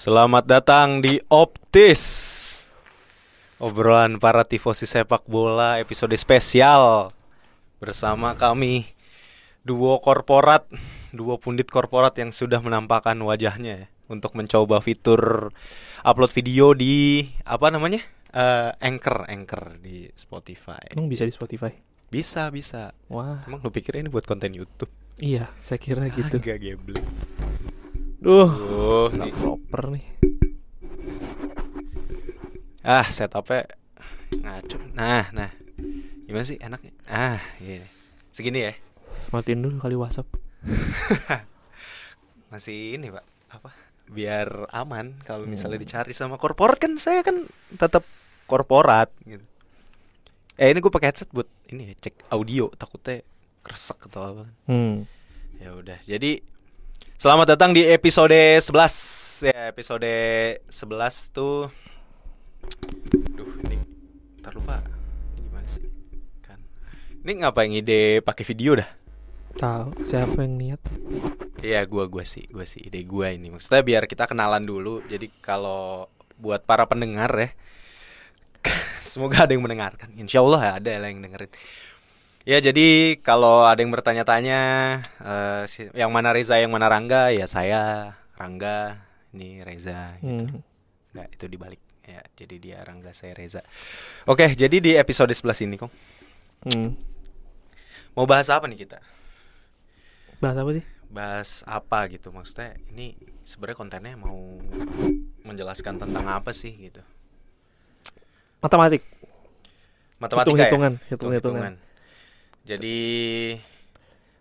Selamat datang di Optis, obrolan para tifosi sepak bola episode spesial. Bersama kami duo pundit korporat yang sudah menampakkan wajahnya ya, untuk mencoba fitur upload video di Anchor di Spotify. Emang bisa di Spotify? Bisa. Wah. Emang lu pikir ini buat konten YouTube? Iya, saya kira gitu. Agak geblek. Nggak Nih. proper nih. Setupnya ngaco. Nah. Gimana sih enaknya? Gini. Segini ya. Matiin dulu kali WhatsApp. Masih ini, Pak. Biar aman kalau misalnya dicari sama korporat, kan saya kan tetap korporat gitu. Ini gue pakai headset buat ini ya, cek audio, takutnya kresek atau apa. Ya udah. Jadi selamat datang di episode 11. Ya, episode 11 tuh. Ini ntar lupa. Ini gimana sih? Kan. Ini ngapain ide pakai video dah? Tahu siapa yang niat? Iya, gua sih ide gua ini. Maksudnya biar kita kenalan dulu. Jadi kalau buat para pendengar ya, semoga ada yang mendengarkan. Insyaallah ada yang dengerin. Ya, jadi kalau ada yang bertanya-tanya yang mana Reza, yang mana Rangga, ya saya Rangga, ini Reza gitu. Nggak, itu dibalik. Ya, jadi dia Rangga, saya Reza. Oke, jadi di episode 11 ini, Kong. Mau bahas apa nih kita? Bahas apa sih? Bahas apa gitu, maksudnya ini sebenarnya kontennya mau menjelaskan tentang apa sih gitu. Matematika Hitung-hitungan. Jadi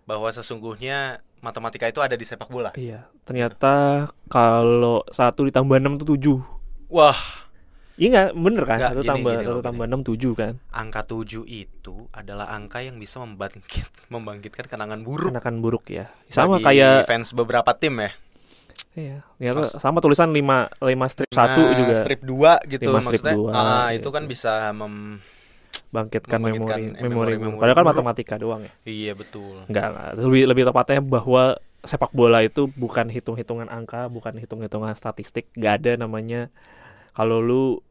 bahwa sesungguhnya matematika itu ada di sepak bola. Iya, ternyata kalau 1 ditambah 6 itu 7. Wah, iya nggak? Bener kan? Nggak, 1 tambah 6 7 kan? Angka 7 itu adalah angka yang bisa membangkitkan kenangan buruk. Kenangan buruk ya. Sama bagi kayak fans beberapa tim ya. Iya, ternyata sama tulisan 5 strip 1 juga. Strip 2 gitu 5 strip maksudnya. 2, itu kan bisa bangkitkan membangkitkan memori. memori Padahal kan buruk. matematika doang ya. Iya, betul. Enggak. Lebih tepatnya bahwa sepak bola itu bukan hitung-hitungan angka, bukan hitung-hitungan statistik. Gak ada namanya kalau lu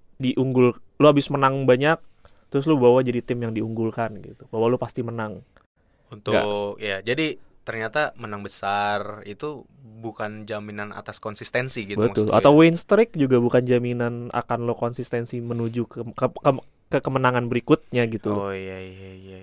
habis menang banyak, terus lu bawa jadi tim yang diunggulkan gitu. Bahwa lu pasti menang. Untuk ya, jadi ternyata menang besar itu bukan jaminan atas konsistensi gitu. Betul. maksudnya. Atau win streak juga bukan jaminan akan lo konsistensi menuju ke kemenangan berikutnya gitu. Oh iya.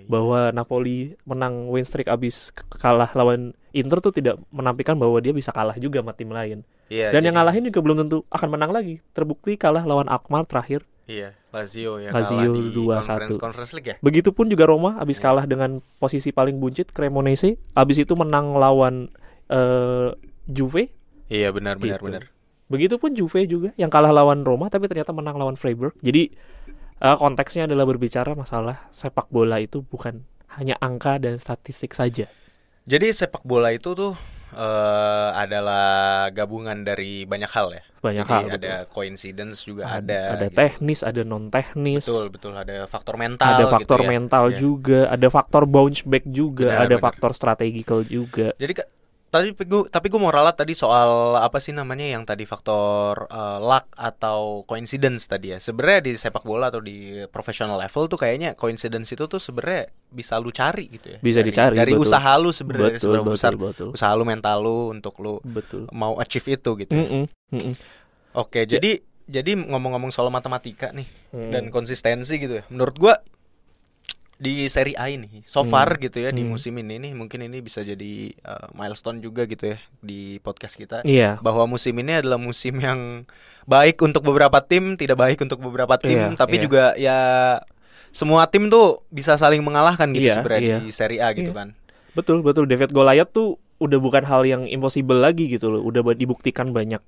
Bahwa Napoli menang win streak abis kalah lawan Inter tuh tidak menampilkan bahwa dia bisa kalah juga sama tim lain. Iya, Dan jadi, yang ngalahin juga belum tentu akan menang lagi. Terbukti kalah lawan Alkmaar terakhir. Iya, Lazio Lazio kalah di 2-1. Conference League ya. Begitupun juga Roma abis kalah dengan posisi paling buncit Cremonese, abis itu menang lawan Juve. Iya, benar. Begitupun Juve juga yang kalah lawan Roma tapi ternyata menang lawan Freiburg. Jadi konteksnya adalah berbicara masalah sepak bola itu bukan hanya angka dan statistik saja. Jadi sepak bola itu tuh adalah gabungan dari banyak hal ya. Banyak Jadi hal. ada coincidence juga Ada gitu. teknis, ada non teknis. Betul, ada faktor mental. Ada faktor gitu ya. mental Iya. juga, ada faktor bounce back juga, Benar, ada benar. faktor strategical juga. Jadi tapi gue mau ralat tadi soal apa sih namanya yang tadi faktor luck atau coincidence tadi ya. Sebenarnya di sepak bola atau di professional level tuh kayaknya coincidence itu tuh sebenarnya bisa lu cari gitu ya. Bisa dicari, dari betul. usaha lu sebenarnya, Betul. usaha lu, mental lu untuk lu Betul. mau achieve itu gitu. Oke, jadi ngomong-ngomong soal matematika nih dan konsistensi gitu ya. Menurut gua di Serie A ini so far gitu ya, di musim ini nih, mungkin ini bisa jadi milestone juga gitu ya di podcast kita. Iya. Bahwa musim ini adalah musim yang baik untuk beberapa tim, tidak baik untuk beberapa tim, tapi juga ya semua tim tuh bisa saling mengalahkan gitu sebenarnya di Serie A gitu kan. Betul. David Goliath tuh udah bukan hal yang impossible lagi gitu loh. Udah dibuktikan banyak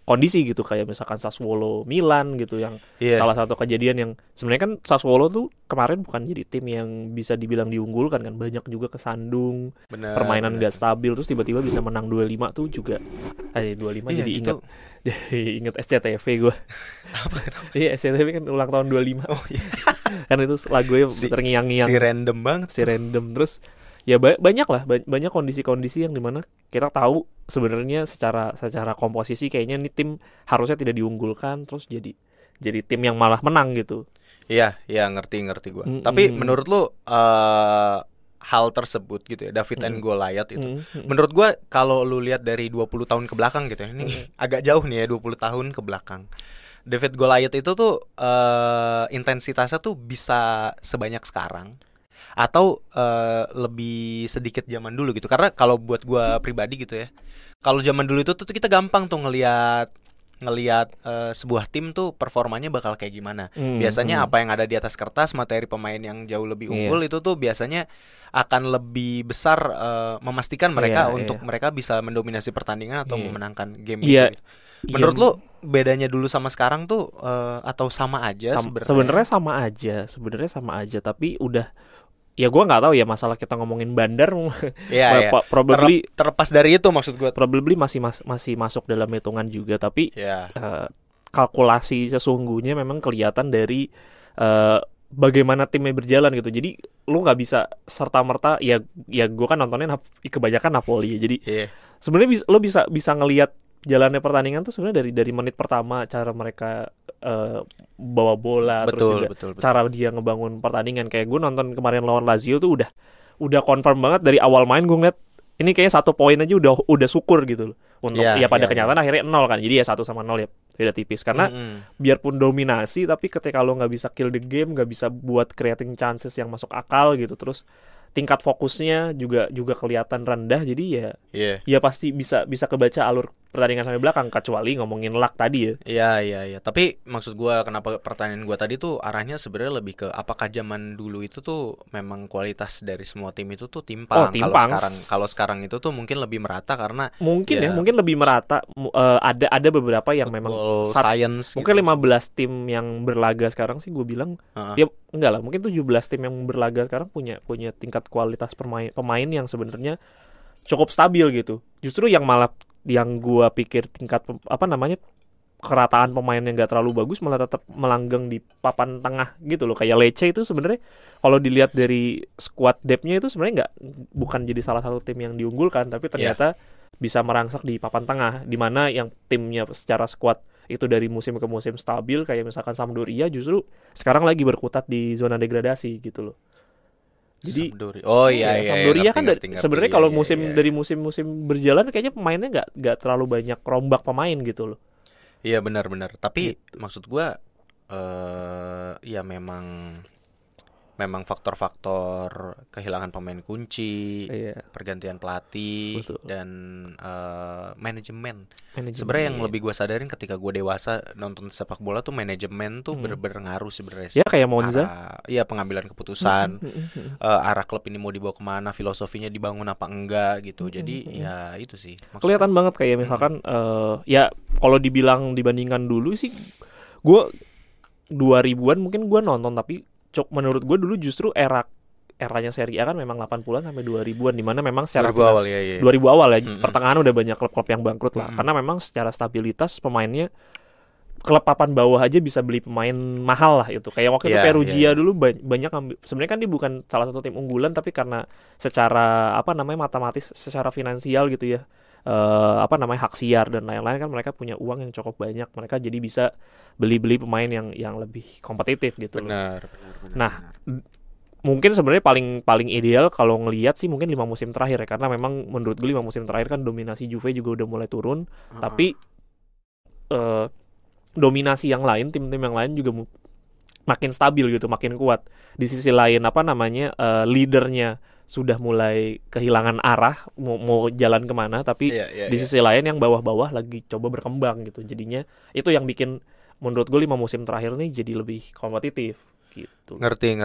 kondisi gitu, kayak misalkan Sassuolo Milan gitu yang salah satu kejadian yang sebenarnya kan Sassuolo tuh kemarin bukan jadi tim yang bisa dibilang diunggulkan kan, banyak juga kesandung, permainan gak stabil, terus tiba-tiba bisa menang 2-5 tuh juga 2-5 jadi inget SCTV gue. Iya, SCTV kan ulang tahun 25. Oh iya. Kan itu lagunya terngiang-ngiang. Si random banget. Terus ya banyak lah, banyak kondisi-kondisi yang dimana kita tahu sebenarnya secara komposisi kayaknya nih tim harusnya tidak diunggulkan, terus jadi tim yang malah menang gitu. Iya, ngerti gue. Tapi menurut lu hal tersebut gitu ya, David and Goliath itu, menurut gue kalau lu lihat dari 20 tahun ke belakang gitu ya, ini agak jauh nih ya, 20 tahun ke belakang, David Goliath itu tuh intensitasnya tuh bisa sebanyak sekarang atau lebih sedikit zaman dulu gitu. Karena kalau buat gue pribadi gitu ya, kalau zaman dulu itu tuh kita gampang tuh ngelihat sebuah tim tuh performanya bakal kayak gimana. Biasanya apa yang ada di atas kertas, materi pemain yang jauh lebih unggul itu tuh biasanya akan lebih besar memastikan mereka untuk mereka bisa mendominasi pertandingan atau memenangkan game gitu. Menurut lu bedanya dulu sama sekarang tuh atau sama aja sebenarnya? Sebenarnya sama aja, tapi udah ya gue nggak tahu ya, masalah kita ngomongin bandar probably terlepas dari itu, maksud gue probably masih masuk dalam hitungan juga, tapi kalkulasi sesungguhnya memang kelihatan dari bagaimana timnya berjalan gitu. Jadi lu nggak bisa serta-merta ya gue kan nontonnya kebanyakan Napoli ya, jadi sebenarnya lu bisa ngelihat jalannya pertandingan tuh sebenarnya dari menit pertama, cara mereka bawa bola, betul, terus juga cara dia ngebangun pertandingan. Kayak gue nonton kemarin lawan Lazio tuh udah confirm banget dari awal main, gue ngeliat ini kayaknya 1 poin aja udah syukur gitu loh. Untuk pada kenyataan akhirnya 0 kan, jadi ya 1-0 ya beda tipis. Karena biarpun dominasi, tapi ketika lo nggak bisa kill the game, nggak bisa buat creating chances yang masuk akal gitu, terus tingkat fokusnya juga kelihatan rendah. Jadi ya pasti bisa kebaca alur pertandingan sampai belakang, kecuali ngomongin luck tadi ya. Iya. Tapi maksud gue, kenapa pertanyaan gue tadi tuh arahnya sebenarnya lebih ke apakah zaman dulu itu tuh memang kualitas dari semua tim itu tuh timpang. Kalau sekarang itu tuh mungkin lebih merata karena mungkin lebih merata. Ada beberapa yang memang science mungkin gitu. 15 tim yang berlaga sekarang sih gue bilang ya enggak lah, mungkin 17 tim yang berlaga sekarang punya tingkat kualitas pemain yang sebenarnya cukup stabil gitu. Justru yang gue pikir tingkat kerataan pemain yang gak terlalu bagus malah tetap melanggang di papan tengah gitu loh. Kayak Lecce itu sebenarnya kalau dilihat dari squad depth-nya itu sebenarnya bukan jadi salah satu tim yang diunggulkan, tapi ternyata bisa merangsak di papan tengah, di mana yang timnya secara squad itu dari musim ke musim stabil, kayak misalkan Sampdoria justru sekarang lagi berkutat di zona degradasi gitu loh. Jadi Sampdoria kan sebenarnya kalau dari musim berjalan kayaknya pemainnya nggak terlalu banyak rombak pemain gitu loh. Iya benar. Tapi maksud gue ya memang faktor-faktor kehilangan pemain kunci, pergantian pelatih, dan manajemen. Sebenarnya yang lebih gue sadarin ketika gue dewasa nonton sepak bola tuh, manajemen tuh berpengaruh sebenarnya. Ya kayak Monza. Iya, pengambilan keputusan, arah klub ini mau dibawa kemana, filosofinya dibangun apa enggak gitu. Jadi ya itu sih. Kelihatan banget kayak misalkan ya kalau dibilang dibandingkan dulu sih, gue 2000-an mungkin gue nonton, tapi menurut gue dulu justru eranya Serie A kan memang 80-an sampai 2000-an, dimana memang secara 2000 awal ya pertengahan udah banyak klub-klub yang bangkrut lah, karena memang secara stabilitas pemainnya klub papan bawah aja bisa beli pemain mahal lah itu. Kayak waktu itu Perugia dulu banyak ngambil, sebenarnya kan dia bukan salah satu tim unggulan, tapi karena secara matematis, secara finansial gitu ya, hak siar dan lain-lain kan, mereka punya uang yang cukup banyak, mereka jadi bisa beli pemain yang lebih kompetitif gitu. Benar. Nah, mungkin sebenarnya paling ideal kalau ngelihat sih mungkin 5 musim terakhir ya, karena memang menurut gue 5 musim terakhir kan dominasi Juve juga udah mulai turun, tapi dominasi yang lain, tim-tim yang lain juga makin stabil gitu, makin kuat. Di sisi lain leadernya sudah mulai kehilangan arah, mau jalan kemana, tapi di sisi lain yang bawah-bawah lagi coba berkembang gitu. Jadinya itu yang bikin menurut gue 5 musim terakhir nih jadi lebih kompetitif gitu. Ngerti.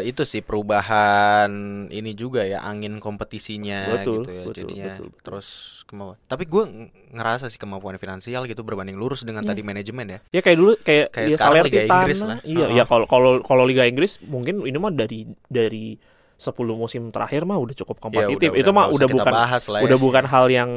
Itu sih perubahan ini juga ya, angin kompetisinya gitu ya, jadinya terus kemauan. Tapi gue ngerasa sih kemampuan finansial gitu berbanding lurus dengan tadi manajemen ya. Ya kayak dulu kayak sekarang Liga Inggris lah. Iya, kalau Liga Inggris mungkin ini mah dari 10 musim terakhir mah udah cukup kompetitif. Itu mah udah bukan hal yang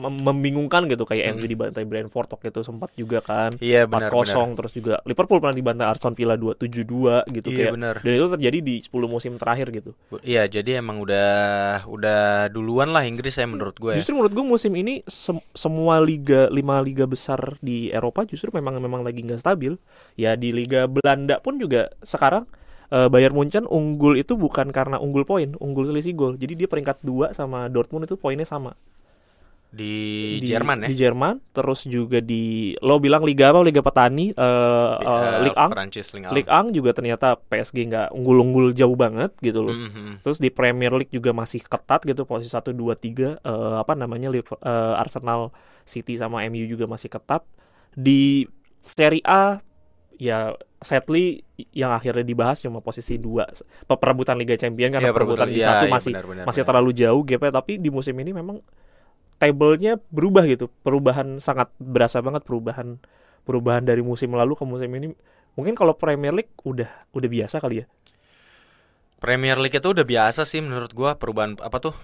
membingungkan gitu, kayak MU dibantai Brentford waktu itu sempat juga kan. Iya, benar. 4-0, terus juga Liverpool pernah dibantai Aston Villa 2-7-2 gitu. Iya, kayak benar. Dan itu terjadi di 10 musim terakhir gitu. Iya, jadi emang udah duluan lah Inggris ya menurut gue. Justru menurut gue musim ini semua 5 liga besar di Eropa justru memang lagi nggak stabil. Ya di Liga Belanda pun juga sekarang Bayern Munchen unggul itu bukan karena unggul poin, unggul selisih gol. Jadi dia peringkat 2 sama Dortmund itu poinnya sama. Di Jerman ya? Di Jerman, terus juga lo bilang Liga apa? Liga Petani, Ligue 1. Prancis, Ligue 1 juga ternyata PSG nggak unggul-unggul jauh banget gitu loh. Terus di Premier League juga masih ketat gitu, posisi 1, 2, 3. Arsenal, City sama MU juga masih ketat. Di Serie A ya sadly yang akhirnya dibahas cuma posisi 2 perebutan Liga Champions, karena perebutan di 1 masih terlalu jauh gapnya. Tapi di musim ini memang table-nya berubah gitu, perubahan sangat berasa banget, perubahan dari musim lalu ke musim ini. Mungkin kalau Premier League udah biasa kali ya. Premier League itu udah biasa sih menurut gua, perubahan apa tuh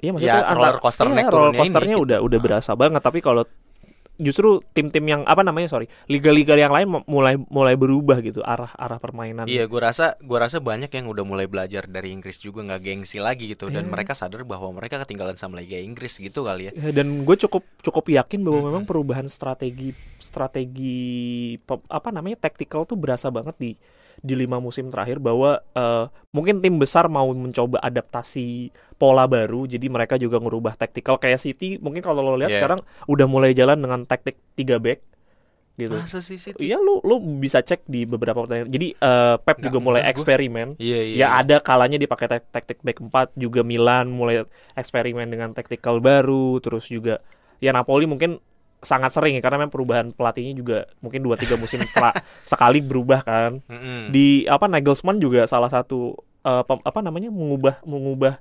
roller coaster naik turunnya ini. Roller coasternya udah berasa banget. Tapi kalau justru tim-tim yang liga-liga yang lain mulai berubah gitu arah permainan. Iya, gua rasa banyak yang udah mulai belajar dari Inggris juga, nggak gengsi lagi gitu, dan mereka sadar bahwa mereka ketinggalan sama Liga Inggris gitu kali ya. Dan gue cukup yakin bahwa memang perubahan strategi tactical tuh berasa banget di 5 musim terakhir, bahwa mungkin tim besar mau mencoba adaptasi pola baru, jadi mereka juga ngerubah tactical. Kayak City mungkin kalau lo lihat sekarang udah mulai jalan dengan taktik 3 back gitu. Masa sih City? Iya, lu bisa cek di beberapa pertandingan. Jadi Pep juga mulai eksperimen. Iya. Ada kalanya dipakai taktik back 4 juga. Milan mulai eksperimen dengan tactical baru. Terus juga ya Napoli mungkin sangat sering ya, karena memang perubahan pelatihnya juga mungkin 2-3 musim sekali berubah kan. Di Nagelsmann juga salah satu mengubah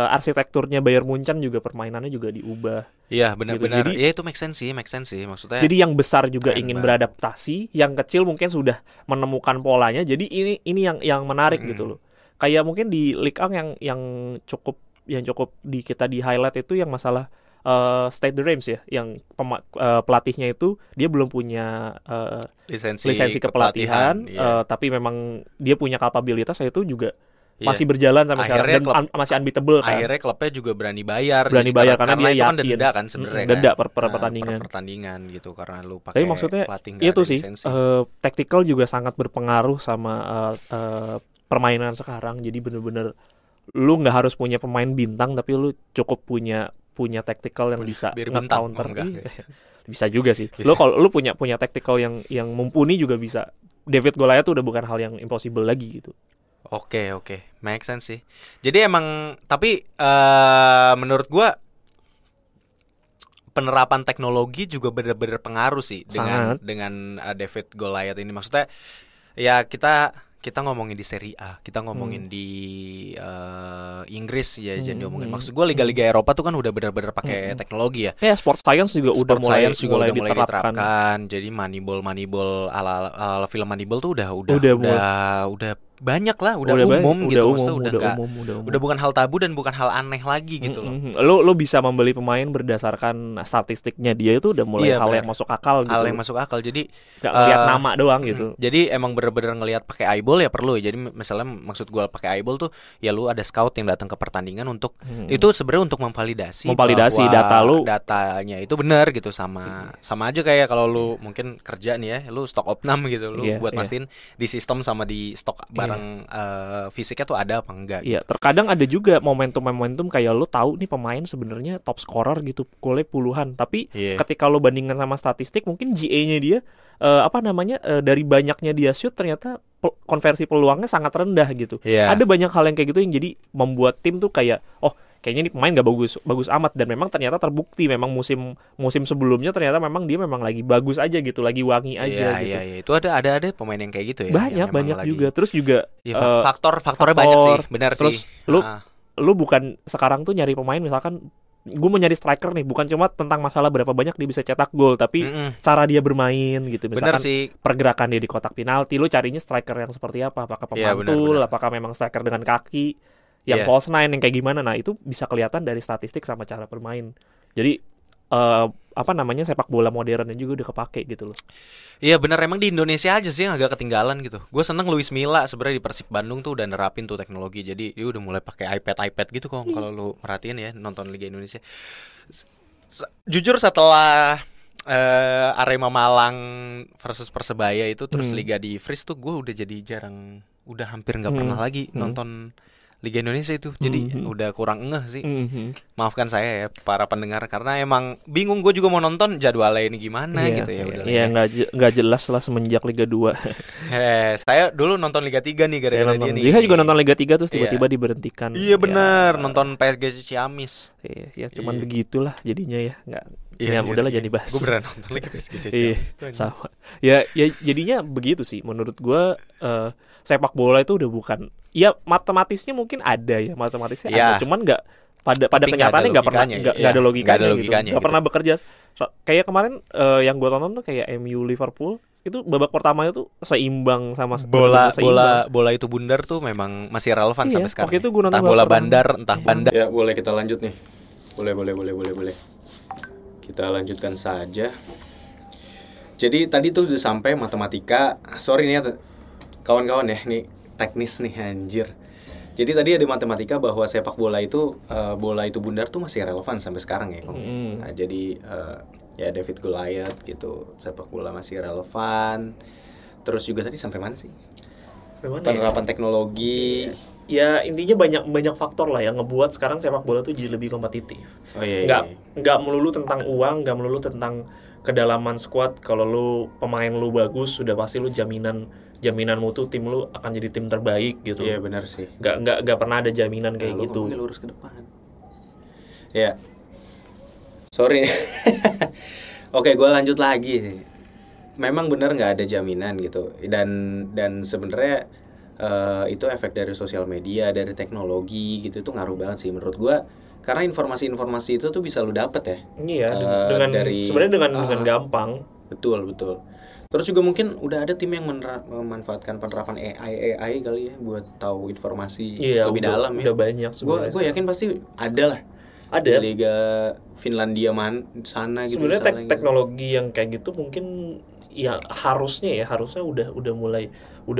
arsitekturnya Bayern Munchen, juga permainannya juga diubah. Iya, benar-benar. Gitu. Ya itu make sense sih maksudnya. Jadi yang besar juga ingin beradaptasi, yang kecil mungkin sudah menemukan polanya. Jadi ini yang menarik gitu loh. Kayak mungkin di Ligue 1 yang cukup di kita di highlight itu yang masalah Stade de Reims ya, yang pelatihnya itu dia belum punya lisensi kepelatihan, tapi memang dia punya kapabilitas, itu juga masih berjalan sampai sekarang, dan masih unbeatable kan. Akhirnya klubnya juga berani bayar karena dia itu yakin. kan denda kan sebenarnya. Denda per pertandingan gitu, karena lu pakai. Tapi maksudnya itu sih tactical juga sangat berpengaruh sama permainan sekarang. Jadi bener-bener lu nggak harus punya pemain bintang, tapi lu cukup punya tactical yang bisa nge-counter. Bisa juga sih. Kalau lu punya tactical yang mumpuni juga bisa. David Goliath tuh udah bukan hal yang impossible lagi gitu. Oke, make sense sih. Jadi emang, tapi menurut gua penerapan teknologi juga benar-benar pengaruh sih dengan David Goliath ini. Maksudnya ya kita ngomongin di Serie A, kita ngomongin di Inggris ya, jadi ngomongin. Maksud gue liga-liga Eropa tuh kan udah benar-benar pakai teknologi ya. Ya, sport science juga udah mulai diterapkan. Jadi Moneyball ala film Moneyball tuh udah banyak lah, udah umum gitu, udah bukan hal tabu dan bukan hal aneh lagi gitu loh. Lo bisa membeli pemain berdasarkan statistiknya dia, itu udah mulai hal yang masuk akal gitu. Hal yang masuk akal, jadi nggak ngeliat nama doang gitu. Jadi emang bener-bener ngelihat pakai eyeball ya perlu. Jadi misalnya maksud gue pakai eyeball tuh ya lu ada scout yang datang ke pertandingan untuk itu sebenarnya untuk memvalidasi datanya itu benar gitu, sama aja kayak kalau lu mungkin kerja nih ya, lu stok opnam gitu, lu buat mastiin di sistem sama di stok barang fisiknya tuh ada apa enggak. Iya, terkadang ada juga momentum kayak lu tahu nih pemain sebenarnya top scorer gitu, golnya puluhan, tapi ketika lu bandingkan sama statistik mungkin GA-nya dia dari banyaknya dia shoot ternyata konversi peluangnya sangat rendah gitu. Ada banyak hal yang kayak gitu yang jadi membuat tim tuh kayak kayaknya ini pemain gak bagus amat, dan memang ternyata terbukti memang musim sebelumnya ternyata memang dia memang lagi bagus aja gitu, lagi wangi aja gitu. Iya, itu ada pemain yang kayak gitu ya. Banyak juga. Terus juga faktornya banyak sih, benar sih. Terus lu bukan sekarang tuh nyari pemain, misalkan gue mau nyari striker nih, bukan cuma tentang masalah berapa banyak dia bisa cetak gol, tapi cara dia bermain gitu. Misalkan pergerakan dia di kotak penalti, lu carinya striker yang seperti apa? Apakah pemantul, apakah memang striker dengan kaki? yang false nine, yang kayak gimana. Nah, itu bisa kelihatan dari statistik sama cara bermain. Jadi sepak bola modernnya juga udah kepake gitu loh. Iya benar, emang di Indonesia aja sih yang agak ketinggalan gitu. Gue seneng Luis Milla sebenarnya di Persib Bandung tuh udah nerapin tuh teknologi. Jadi dia udah mulai pakai iPad gitu kok kalau lu perhatiin ya nonton Liga Indonesia. Jujur setelah Arema Malang versus Persebaya itu terus Liga di freeze tuh gue udah jadi jarang, udah hampir nggak pernah lagi nonton Liga Indonesia itu. Jadi udah kurang ngeh sih. Maafkan saya ya para pendengar, karena emang bingung gue juga mau nonton jadwalnya ini gimana gitu ya. Iya, nggak jelas lah semenjak Liga 2. Saya dulu nonton Liga 3 nih gara-gara dia nih. Dia juga nonton Liga 3 terus tiba-tiba diberhentikan. Iya benar, nonton PSG Ciamis. Iya, cuman begitulah jadinya ya. Ya udahlah jadi bahas. Gue beneran nonton lagi PSG Ciamis. Sama. Ya jadinya begitu sih menurut gue. Sepak bola itu udah bukan, ya matematisnya mungkin ada ya, ada, cuman nggak pada kenyataannya nggak ada logikanya gitu, nggak pernah bekerja. Kayak kemarin yang gue tonton tuh kayak MU Liverpool itu babak pertama itu seimbang sama bola itu bundar tuh memang masih relevan sampai sekarang. Waktu itu gue nonton entah bola bandar, entah bandar. Ya boleh kita lanjut nih, boleh. Kita lanjutkan saja. Jadi tadi tuh udah sampai matematika. Sorry nih ya kawan-kawan ya, nih teknis nih anjir. Jadi tadi ada matematika bahwa sepak bola itu bundar tuh masih relevan sampai sekarang ya. Nah, jadi ya David Goliath gitu, sepak bola masih relevan. Terus juga tadi sampai mana sih? Penerapan teknologi. Ya intinya banyak faktor lah yang ngebuat sekarang sepak bola tuh jadi lebih kompetitif. Nggak melulu tentang uang, nggak melulu tentang kedalaman squad. Kalau lu pemain lu bagus, sudah pasti lu jaminanmu tuh tim lu akan jadi tim terbaik gitu. Iya benar sih. Nggak pernah ada jaminan kayak gitu. Lurus ke depan. Ya. Sorry. Oke, gue lanjut lagi sih. Memang benar nggak ada jaminan gitu. Dan sebenarnya itu efek dari sosial media, dari teknologi gitu, itu ngaruh banget sih menurut gue. Karena informasi-informasi itu tuh bisa lu dapet ya. Iya, dengan gampang. Betul. Terus juga mungkin udah ada tim yang memanfaatkan penerapan AI kali ya buat tahu informasi lebih dalam ya. Udah banyak sebenarnya. Gue yakin pasti ada lah. Ada. Di Liga Finlandia sana gitu. Sebenarnya teknologi yang kayak gitu mungkin ya harusnya udah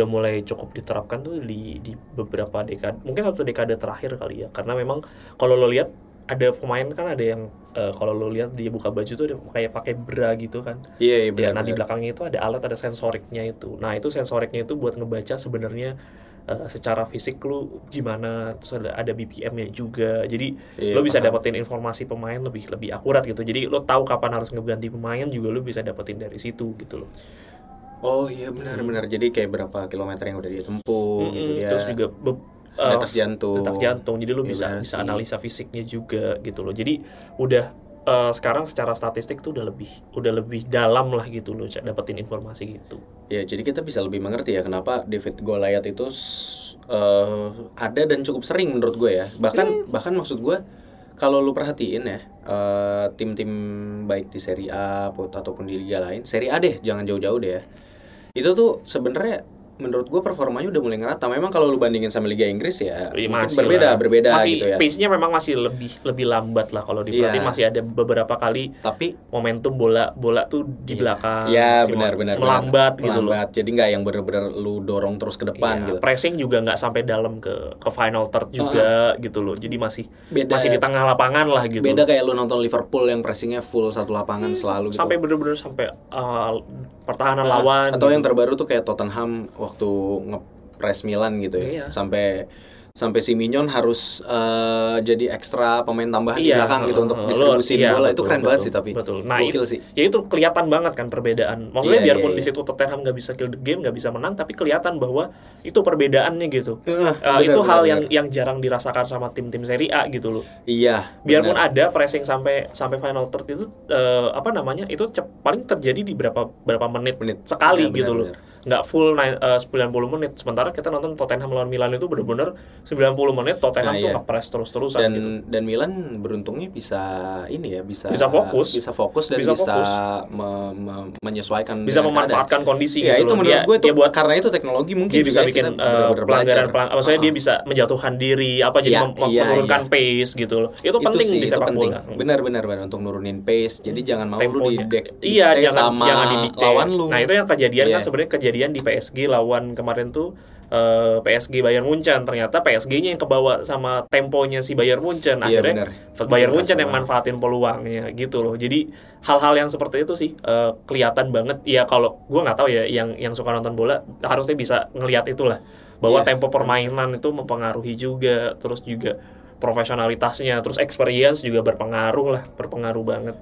mulai cukup diterapkan tuh di beberapa dekade. Mungkin 1 dekade terakhir kali ya. Karena memang kalau lo lihat ada pemain kan ada yang kalau lo lihat dia buka baju tuh ada kayak pakai bra gitu kan. Iya benar. Nah di belakangnya itu ada sensoriknya itu. Nah itu sensoriknya itu buat ngebaca sebenarnya secara fisik lu gimana, terus ada BPM-nya juga. Jadi lo bisa dapetin informasi pemain lebih akurat gitu. Jadi lo tahu kapan harus ngeganti pemain juga lo bisa dapetin dari situ gitu loh. Oh iya benar. Jadi kayak berapa kilometer yang udah dia tempuh gitu ya. Terus juga detak jantung. Jadi lo bisa analisa fisiknya juga gitu loh. Jadi udah sekarang secara statistik tuh udah lebih dalam lah gitu loh dapetin informasi gitu. Ya jadi kita bisa lebih mengerti ya kenapa David Goliath itu ada dan cukup sering menurut gue ya. Bahkan maksud gue kalau lu perhatiin ya tim-tim baik di Serie A ataupun di liga lain, Serie A deh jangan jauh-jauh deh ya. Itu tuh sebenarnya menurut gue performanya udah mulai ngerata. Memang kalau lu bandingin sama Liga Inggris ya berbeda masih, gitu ya. Pace-nya memang masih lebih lambat lah kalau diperhatiin. Masih ada beberapa kali tapi momentum bola tuh di belakang. Iya benar. Melambat gitu loh. Jadi nggak yang benar-benar lu dorong terus ke depan gitu. Pressing juga nggak sampai dalam ke final third juga gitu loh. Jadi masih di tengah lapangan lah gitu. Beda kayak lu nonton Liverpool yang pressingnya full satu lapangan selalu gitu. Sampai benar-benar sampai pertahanan lawan. Atau gitu. yang terbaru tuh kayak Tottenham waktu nge-press Milan gitu ya. Sampai si Mignon harus jadi ekstra pemain tambahan di belakang gitu untuk distribusi bola. Itu keren banget sih tapi. Betul. Nah, itu kelihatan banget kan perbedaan. Maksudnya biarpun di situ Tottenham enggak bisa kill the game, enggak bisa menang, tapi kelihatan bahwa itu perbedaannya gitu. Itu hal yang jarang dirasakan sama tim-tim Serie A gitu loh. Iya. Biarpun ada pressing sampai final third itu itu paling terjadi di berapa menit sekali gitu loh. nggak full 90 menit. Sementara kita nonton Tottenham lawan Milan itu benar-benar 90 menit Tottenham tuh ngepres terus-terusan dan, gitu. Dan Milan beruntungnya bisa bisa fokus dan bisa menyesuaikan, bisa memanfaatkan kondisi ya, gitu. Itu menurut gue itu karena itu teknologi mungkin dia bisa bikin pelanggaran, maksudnya dia bisa menjatuhkan diri jadi menurunkan pace gitu loh. Itu penting di sepak bola. Benar untuk nurunin pace. Jadi jangan mau lu jangan didikte lawan lu. Nah, itu yang kejadian kan sebenarnya kejadian di PSG lawan kemarin tuh PSG Bayern Munchen. Ternyata PSG-nya yang kebawa sama temponya si Bayern Munchen. Akhirnya Bayern Munchen yang manfaatin peluangnya gitu loh. Jadi hal-hal yang seperti itu sih kelihatan banget. Ya kalau gue nggak tahu ya, yang suka nonton bola harusnya bisa ngelihat itulah, bahwa tempo permainan itu mempengaruhi juga, terus juga profesionalitasnya, terus experience juga berpengaruh banget.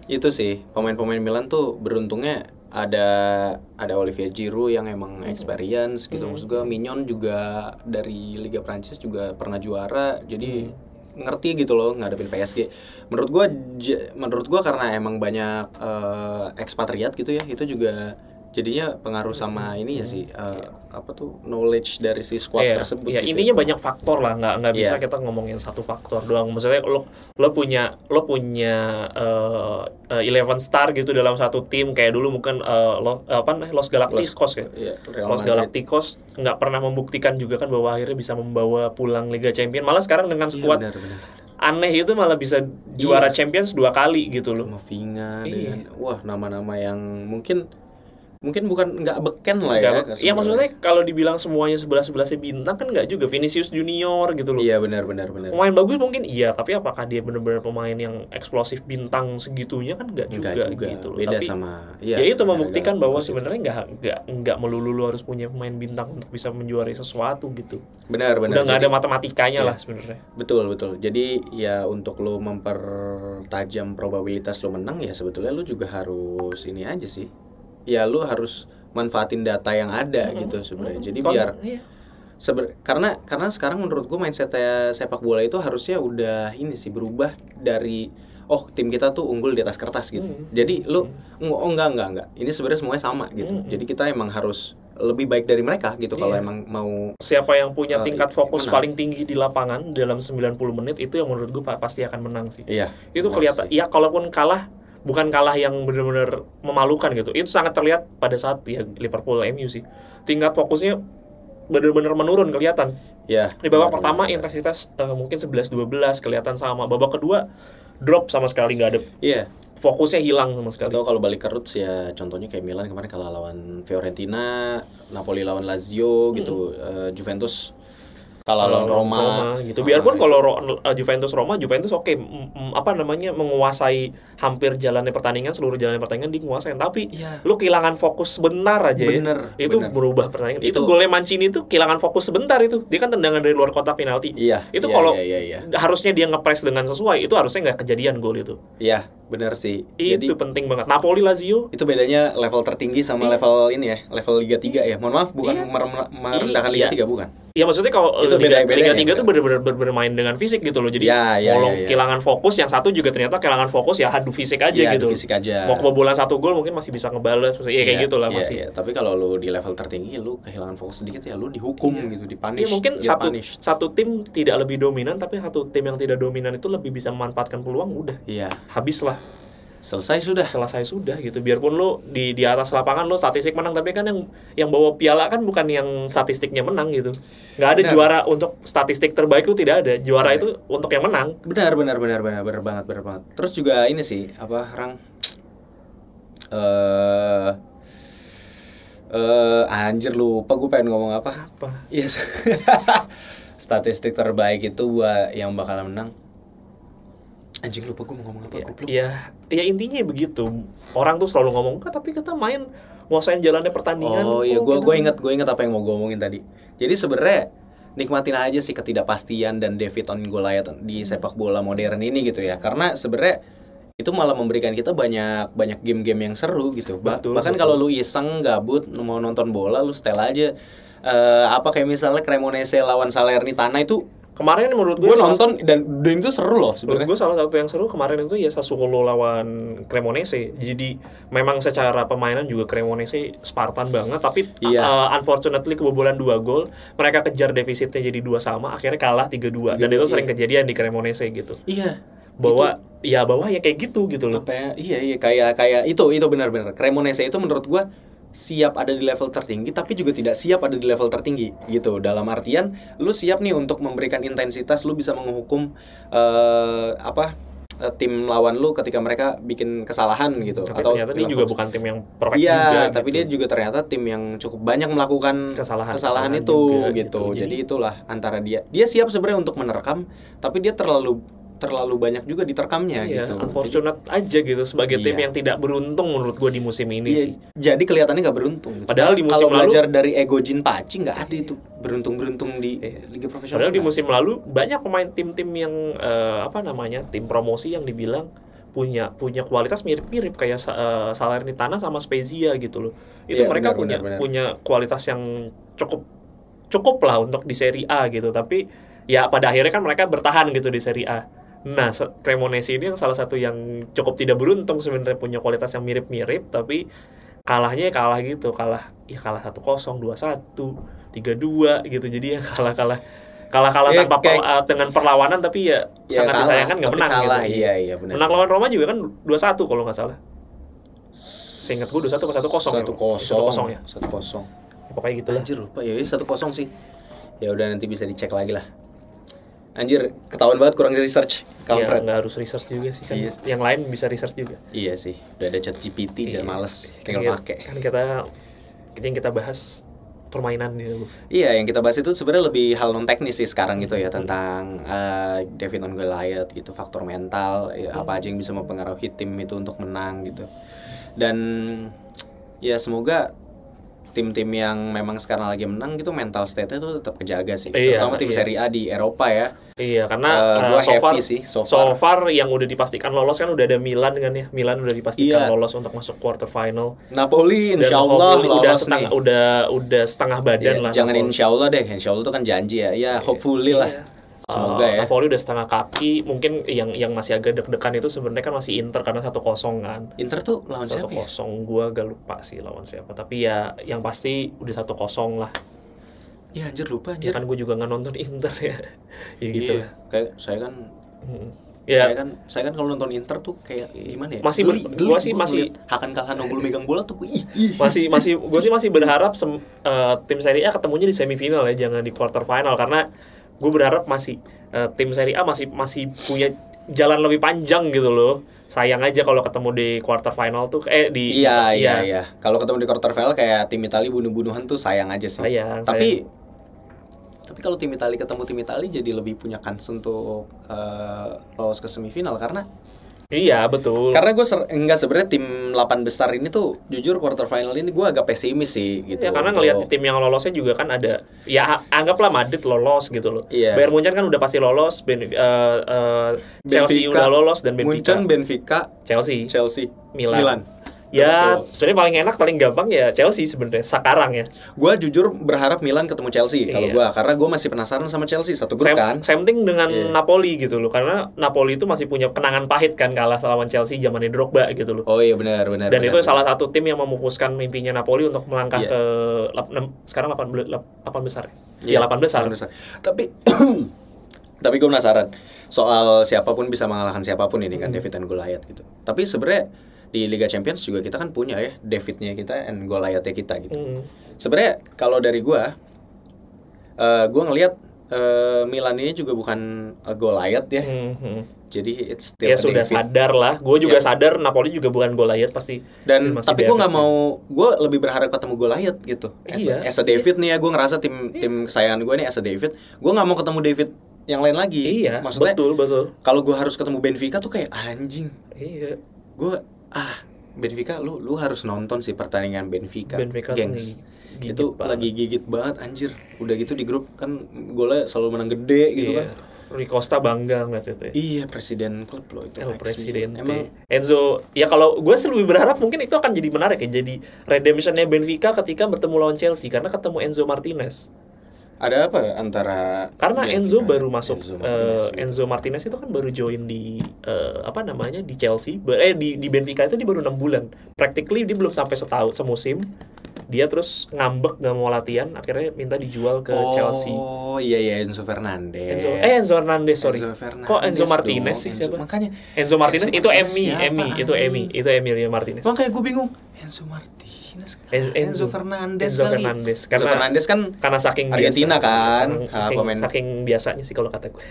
Itu sih pemain-pemain Milan tuh beruntungnya ada Olivier Giroud yang emang experience gitu. Maksud gue Mignon juga dari Liga Prancis juga pernah juara, jadi ngerti gitu loh ngadepin PSG. Menurut gue karena emang banyak ekspatriat gitu ya, itu juga jadinya pengaruh sama ini ya sih knowledge dari si squad tersebut. Iya, gitu. Intinya banyak faktor lah, nggak bisa kita ngomongin satu faktor doang. Maksudnya lo punya 11 star gitu dalam satu tim, kayak dulu mungkin Los Galacticos Los Galacticos nggak pernah membuktikan juga kan bahwa akhirnya bisa membawa pulang Liga Champions. Malah sekarang dengan squad aneh itu malah bisa juara Champions 2 kali gitu loh. Mavinga dengan nama-nama yang mungkin bukan nggak beken lah ya. Iya, maksudnya kalau dibilang semuanya 11-11 bintang kan nggak juga. Vinicius Junior gitu loh. Iya, benar. Pemain bagus mungkin iya, tapi apakah dia benar-benar pemain yang eksplosif bintang segitunya kan nggak juga gitu loh. Beda tapi sama itu membuktikan bahwa sebenarnya nggak melulu lu harus punya pemain bintang untuk bisa menjuarai sesuatu gitu. Benar. Udah nggak ada matematikanya lah sebenarnya. Betul. Jadi ya untuk lu mempertajam probabilitas lu menang ya sebetulnya lu juga harus ini aja sih. Ya lu harus manfaatin data yang ada gitu sebenarnya. Jadi biar karena sekarang menurut gue mindset sepak bola itu harusnya udah ini sih berubah dari tim kita tuh unggul di atas kertas gitu. Jadi lu enggak. Ini sebenarnya semuanya sama gitu. Jadi kita emang harus lebih baik dari mereka gitu kalau emang mau. Siapa yang punya tingkat fokus paling tinggi di lapangan dalam 90 menit itu yang menurut gue pasti akan menang sih. Iya. Itu kelihatan. Ya kalaupun kalah, bukan kalah yang benar-benar memalukan gitu. Itu sangat terlihat pada saat Liverpool MU sih. Tingkat fokusnya benar-benar menurun kelihatan. Ya. Di babak pertama intensitas mungkin 11-12 kelihatan sama. Babak kedua drop sama sekali, nggak ada. Iya. Fokusnya hilang sama sekali. Atau kalau balik ke roots ya contohnya kayak Milan kemarin kalah lawan Fiorentina, Napoli lawan Lazio gitu, Juventus kalah lawan Roma gitu. Biarpun kalau Juventus oke, menguasai hampir seluruh jalannya pertandingan menguasai, tapi lu kehilangan fokus sebentar aja itu berubah pertandingan. Itu golnya Mancini itu kehilangan fokus sebentar itu. Dia kan tendangan dari luar kotak penalti. Kalau harusnya dia ngepres dengan sesuai, itu harusnya nggak kejadian gol itu. Iya, benar sih. Itu penting banget. Napoli Lazio itu bedanya level tertinggi sama level ini ya, level Liga 3 ya. Mohon maaf, bukan merendahkan Liga 3 bukan. Iya, maksudnya kalau Liga 3 tuh benar-benar bermain dengan fisik gitu loh. Jadi kehilangan fokus, yang satu juga ternyata kehilangan fokus, ya adu fisik aja gitu. Fisik aja. Mau kebobolan 1 gol mungkin masih bisa ngebales, kayak gitu lah masih. Tapi kalau lu di level tertinggi lu kehilangan fokus sedikit ya lu dihukum gitu, dipunish. Iya, mungkin satu tim tidak lebih dominan, tapi satu tim yang tidak dominan itu lebih bisa memanfaatkan peluang, udah. Iya. Habis lah. Selesai sudah gitu. Biarpun lu di atas lapangan lu statistik menang, tapi kan yang bawa piala kan bukan yang statistiknya menang gitu. Nggak ada juara untuk statistik terbaik, itu tidak ada. Juara itu untuk yang menang. Benar banget. Terus juga ini sih anjir lupa gue pengen ngomong apa. Yes. Statistik terbaik itu buat yang bakal menang. Anjing lupa gue mau ngomong apa, goblok. Ya intinya begitu. Orang tuh selalu ngomong, tapi kita main nguasain jalannya pertandingan. Oh iya, gue ingat apa yang mau gue omongin tadi. Jadi sebenarnya nikmatin aja sih ketidakpastian dan David on Goliath di sepak bola modern ini gitu ya. Karena sebenarnya itu malah memberikan kita banyak game-game yang seru gitu. Bahkan kalau lu iseng gabut mau nonton bola, lu setel aja kayak misalnya Cremonese lawan Salernitana itu Kemarin menurut gue nonton dan itu seru loh sebenarnya. Menurut gue salah satu yang seru kemarin itu ya Sassuolo lawan Cremonese. Jadi memang secara permainan juga Cremonese Spartan banget, tapi unfortunately kebobolan 2 gol. Mereka kejar defisitnya jadi 2-2, akhirnya kalah 3-2. Dan itu sering kejadian di Cremonese gitu. Iya. Bahwa ya kayak gitu loh. Apa ya? Iya kayak itu benar-benar. Cremonese itu menurut gue siap ada di level tertinggi tapi juga tidak siap ada di level tertinggi gitu. Dalam artian lu siap nih untuk memberikan intensitas, lu bisa menghukum tim lawan lu ketika mereka bikin kesalahan gitu. Tapi atau ternyata dia juga bukan tim yang perfect juga. Tapi dia juga ternyata tim yang cukup banyak melakukan kesalahan itu gitu. Jadi itulah antara dia siap sebenarnya untuk menerkam, tapi dia terlalu banyak juga diterkamnya gitu. Unfortunate aja gitu sebagai tim yang tidak beruntung menurut gue di musim ini sih. Jadi kelihatannya nggak beruntung. Gitu. Padahal di musim lalu belajar dari Ego Jinpachi nggak ada itu beruntung di liga profesional. Padahal di musim lalu banyak pemain tim-tim yang tim promosi yang dibilang punya kualitas mirip-mirip kayak Salernitana sama Spezia gitu loh. Itu mereka punya kualitas yang cukup lah untuk di Serie A gitu. Tapi ya pada akhirnya kan mereka bertahan gitu di Serie A. Nah, Cremonese ini yang salah satu yang cukup tidak beruntung sebenarnya, punya kualitas yang mirip-mirip tapi kalahnya kalah 1-0, 2-1, 3-2 gitu. Jadi ya kalah tanpa dengan perlawanan tapi sangat kalah, disayangkan nggak menang kalah, gitu. Iya benar. Menang lawan Roma juga kan 2-1 kalau nggak salah. Seingat gue 2-1 atau 1-0. 1-0 ya. 1-0. Ya, pokoknya gitu lah. Anjir lupa ya, 1-0 sih. Ya udah nanti bisa dicek lagi lah. Anjir, ketahuan banget kurang research. Iya, nggak harus research juga sih kan. Iya. Yang lain bisa research juga. Iya sih, udah ada ChatGPT, jangan males, tinggal pakai. Kan kita bahas permainan gitu. Iya, yang kita bahas itu sebenarnya lebih hal non teknis sih sekarang gitu ya, tentang David on Goliath gitu, faktor mental, apa aja yang bisa mempengaruhi tim itu untuk menang gitu. Dan ya semoga tim-tim yang memang sekarang lagi menang gitu mental state-nya tuh tetap kejaga sih. Terutama tim Serie A di Eropa ya. Iya, karena so far yang udah dipastikan lolos kan udah ada Milan kan ya. Milan udah dipastikan lolos untuk masuk quarter final. Napoli insyaallah lolos nih. Udah setengah badan lah. Jangan insyaallah deh. Insyaallah itu kan janji ya. Ya hopefully lah. Semoga ya. Napoli udah setengah kaki. Mungkin yang masih agak deg-degan itu sebenarnya kan masih Inter karena 1-0 kan. Inter tuh lawan siapa ya? 1-0, gua agak lupa sih lawan siapa. Tapi ya yang pasti udah 1-0 lah. Ya anjir lupa anjir. Ya kan gue juga nggak nonton Inter ya. Ya gitu lah. Kayak saya kan saya kan kalau nonton Inter tuh kayak gimana ya? Gue sih masih akan kalah Noglu megang bola tuh gue masih berharap tim Serie A ketemunya di semifinal ya, jangan di quarter final, karena gue berharap masih tim Serie A masih punya jalan lebih panjang gitu loh. Sayang aja kalau ketemu di quarter final tuh Iya. Kalau ketemu di quarter final kayak tim Italia bunuh-bunuhan tuh sayang aja sih. Tapi kalau tim Italia ketemu tim Italia jadi lebih punya kans untuk lolos ke semifinal karena iya betul. Karena gue sebenarnya tim 8 besar ini tuh jujur quarter final ini gue agak pesimis sih gitu. Ya karena ngelihat tim yang lolosnya juga kan ada, ya anggaplah Madrid lolos gitu loh. Iya. Bayern Munchen kan udah pasti lolos, Chelsea udah lolos dan Benfica, Chelsea, Milan. Ya sebenarnya paling enak paling gampang ya Chelsea sebenarnya sekarang ya. Gue jujur berharap Milan ketemu Chelsea kalau gue, karena gue masih penasaran sama Chelsea satu grup kan. Same thing dengan Napoli gitu loh, karena Napoli itu masih punya kenangan pahit kan kalah lawan Chelsea zamannya Drogba gitu loh. Oh iya benar. Dan itu salah satu tim yang memupuskan mimpinya Napoli untuk melangkah ke sekarang 8 besar. Iya 8 besar. Tapi gue penasaran soal siapapun bisa mengalahkan siapapun ini kan, David and Goliath gitu. Tapi sebenarnya di Liga Champions juga kita kan punya ya Davidnya kita and Goliath-nya kita gitu. Sebenarnya kalau dari gue ngelihat Milan ini juga bukan Goliath ya. Jadi it's still sudah David. Sadar lah. Gue juga sadar Napoli juga bukan Goliath pasti. Dan tapi gue nggak mau, gue lebih berharap ketemu Goliath gitu. As a David nih ya, gue ngerasa tim kesayangan gue nih as a David. Gue nggak mau ketemu David yang lain lagi. Iya. Maksudnya betul. Kalau gue harus ketemu Benfica tuh kayak anjing. Iya. Gue Benfica lu harus nonton sih pertandingan Benfica gengs. Itu lagi gigit banget anjir. Udah gitu di grup kan golnya selalu menang gede gitu kan. Rui Costa bangga ngeliat itu ya. Iya, presiden klub loh itu. Presiden. Emang Enzo, ya kalau gue sih lebih berharap mungkin itu akan jadi menarik ya, jadi redemptionnya Benfica ketika bertemu lawan Chelsea karena ketemu Enzo Martinez. Ada apa antara karena Enzo baru masuk Enzo Martinez itu kan baru join di di Chelsea di Benfica itu dia baru 6 bulan. Practically dia belum sampai semusim. Dia terus ngambek gak mau latihan, akhirnya minta dijual ke Chelsea. Oh iya Enzo Fernandez. Enzo Fernandez, sorry. Kok Enzo Martinez sih siapa? Makanya Enzo Martinez itu Emilio Martinez. Makanya gue bingung. Enzo Martinez. Enzo Fernandez kali. Enzo Fernandez karena saking Argentina biasa, kan. Saking biasanya sih kalau kata gue.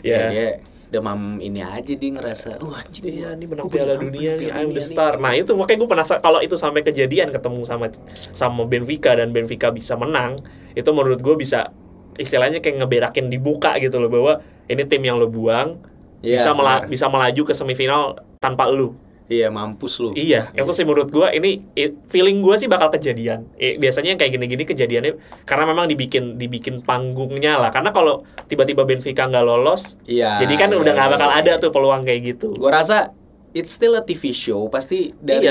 Dia demam ini aja dia ngerasa anjing iya ini menang Piala Dunia nih, I'm the star. Nah itu makanya gue penasaran kalau itu sampai kejadian ketemu sama Benfica dan Benfica bisa menang, itu menurut gue bisa istilahnya kayak ngeberakin dibuka gitu loh, bahwa ini tim yang lo buang bisa melaju ke semifinal tanpa lu. Iya, mampus lu. Iya, itu sih menurut gue ini feeling gue sih bakal kejadian. Biasanya yang kayak gini-gini kejadiannya karena memang dibikin panggungnya lah. Karena kalau tiba-tiba Benfica nggak lolos, jadi kan udah nggak bakal ada tuh peluang kayak gitu. Gue rasa it's still a TV show. Pasti dari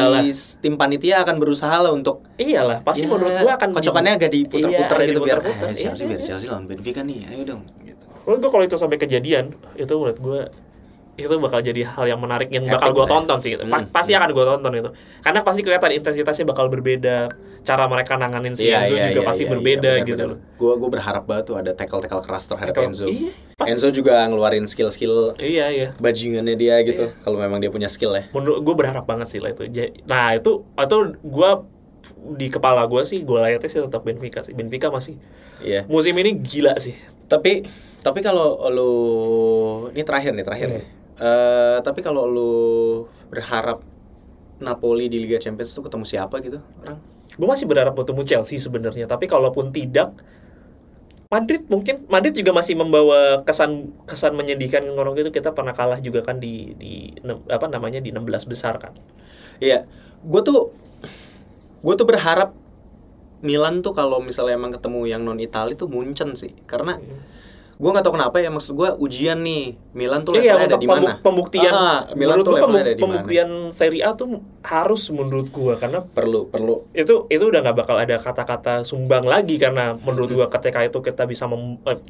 tim panitia akan berusaha lah untuk. Iyalah, pasti menurut gue akan kocokannya agak diputar-putar gitu biar Chelsea lawan Benfica nih, ayo dong. Gitu. Menurut gue kalau itu sampai kejadian, itu menurut gue itu bakal jadi hal yang menarik yang bakal gue tonton sih gitu. Pasti akan gue tonton itu karena pasti kelihatan intensitasnya bakal berbeda, cara mereka nanganin si Enzo juga pasti berbeda gitu. Gue berharap banget tuh ada tackle keras terhadap Enzo. Enzo juga ngeluarin skill bajingannya dia gitu kalau memang dia punya skill ya. Menurut gue berharap banget sih lah itu. Nah itu gue di kepala gue sih gue lihatnya sih tetap Benfica sih. Benfica masih musim ini gila sih. Tapi kalau lu ini terakhir ya. Tapi kalau lu berharap Napoli di Liga Champions itu ketemu siapa gitu orang? Gue masih berharap ketemu Chelsea sebenarnya. Tapi kalaupun tidak, Madrid juga masih membawa kesan menyedihkan orang itu. Kita pernah kalah juga kan di 16 besar kan. Iya, gue tuh berharap Milan tuh kalau misalnya emang ketemu yang non Itali tuh Munchen sih, karena gue nggak tahu kenapa ya, maksud gue ujian nih Milan tuh levelnya ada di mana? Pembuktian. Milan tuh levelnya ada di mana? Pembuktian Serie A tuh harus menurut gue karena perlu. Itu udah nggak bakal ada kata-kata sumbang lagi karena menurut gue ketika itu kita bisa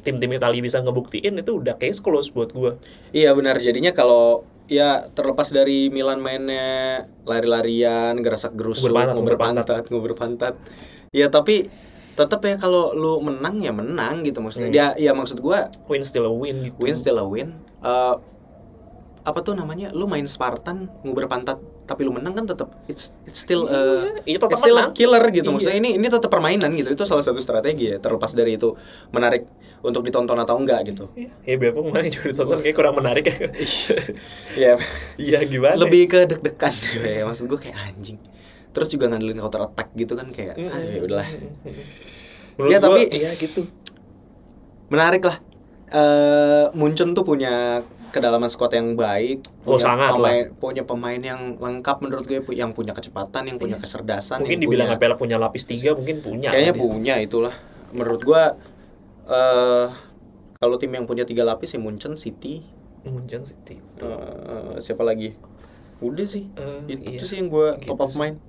tim-tim Italia bisa ngebuktiin itu udah case close buat gue. Iya benar, jadinya kalau ya terlepas dari Milan mainnya lari-larian, gerasak-gerusuk, ngobrol pantat. Ya tapi tetap ya kalau lu menang ya menang gitu maksudnya. Ya maksud gua win still a win gitu. Win still a win. Apa tuh namanya? Lu main Spartan nguber pantat tapi lu menang kan tetap it's still tetap it's still a killer gitu. Maksudnya ini tetap permainan gitu. Itu salah satu strategi ya, terlepas dari itu menarik untuk ditonton atau enggak gitu. Ya biarpun kemarin juga ditonton kayak kurang menarik ya. Iya gimana? Lebih ke deg-degan ya. Maksud gua kayak anjing. Terus juga ngandelin counter attack gitu kan kayak ya udahlah. Menurut tapi gitu. Menarik lah. Munchen tuh punya kedalaman squad yang baik, punya pemain yang lengkap menurut gue, yang punya kecepatan, yang punya kecerdasan. Mungkin dibilang Apela punya lapis 3 mungkin punya. Kayaknya punya itulah. Menurut gue kalau tim yang punya 3 lapis ya Munchen City. Siapa lagi? Udah sih. Itu sih yang gue gitu top of mind.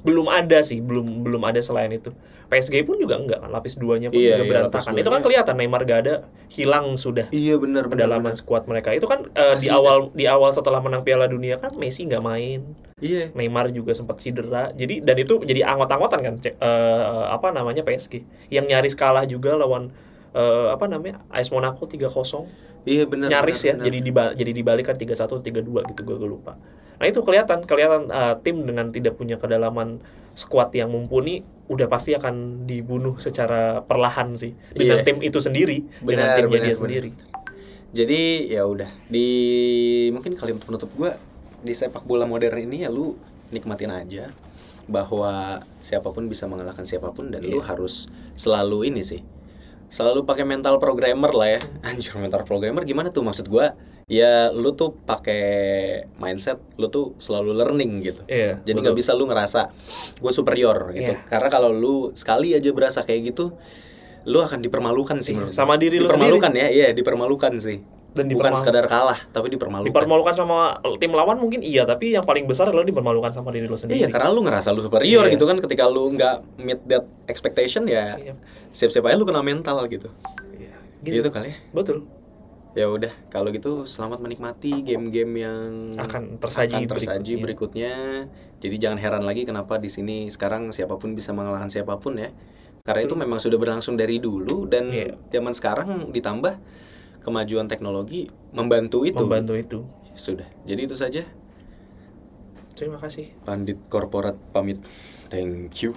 Belum ada selain itu. PSG pun juga enggak kan, lapis 2-nya pun juga berantakan. Itu kan kelihatan Neymar gak ada, hilang sudah. Iya benar. Kedalaman skuad mereka. Itu kan di awal setelah menang Piala Dunia kan Messi enggak main. Iya. Neymar juga sempat cedera. Dan itu jadi anggot-anggotan kan PSG yang nyaris kalah juga lawan AS Monaco 3-0. Iya benar. Nyaris bener. Jadi dibalik kan 3-1 3-2 gitu, gue lupa. Nah itu kelihatan tim dengan tidak punya kedalaman skuad yang mumpuni udah pasti akan dibunuh secara perlahan sih dengan tim itu sendiri, dengan timnya dia sendiri. Jadi ya udah, mungkin kalimat penutup gue di sepak bola modern ini ya lu nikmatin aja bahwa siapapun bisa mengalahkan siapapun dan lu harus selalu selalu pakai mental programmer lah ya. Anjir, mental programmer gimana tuh maksud gue? Ya lu tuh pakai mindset lu tuh selalu learning gitu. Jadi nggak bisa lu ngerasa gue superior gitu. Karena kalau lu sekali aja berasa kayak gitu, lu akan dipermalukan sih. Sama diri lu sendiri. Dipermalukan ya, dipermalukan sih. Dan bukan sekadar kalah, tapi dipermalukan. Dipermalukan sama tim lawan mungkin iya, tapi yang paling besar adalah dipermalukan sama diri lo sendiri. Iya, karena lu ngerasa lu superior gitu kan, ketika lu nggak meet that expectation ya, siap-siap aja lu kena mental gitu. Iya. Gitu kali ya. Betul. Ya udah, kalau gitu selamat menikmati game-game yang akan tersaji berikutnya. Jadi jangan heran lagi kenapa di sini sekarang siapapun bisa mengalahkan siapapun ya. Karena itu memang sudah berlangsung dari dulu dan zaman sekarang ditambah kemajuan teknologi membantu itu. Sudah. Jadi itu saja. Terima kasih. Pandit Korporat pamit. Thank you.